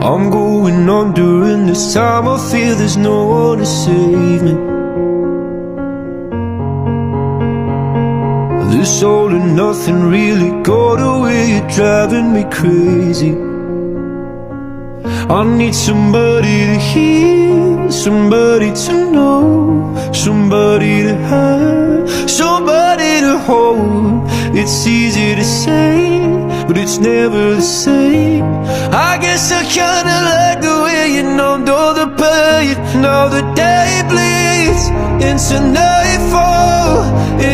I'm going on during this time. I feel there's no one to save me. This all and nothing really got away. You're driving me crazy. I need somebody to hear, somebody to know, somebody to have, somebody to hold. It's easy to say, but it's never the same. I guess I kinda like the way you numbed all the pain. Now the day bleeds into nightfall.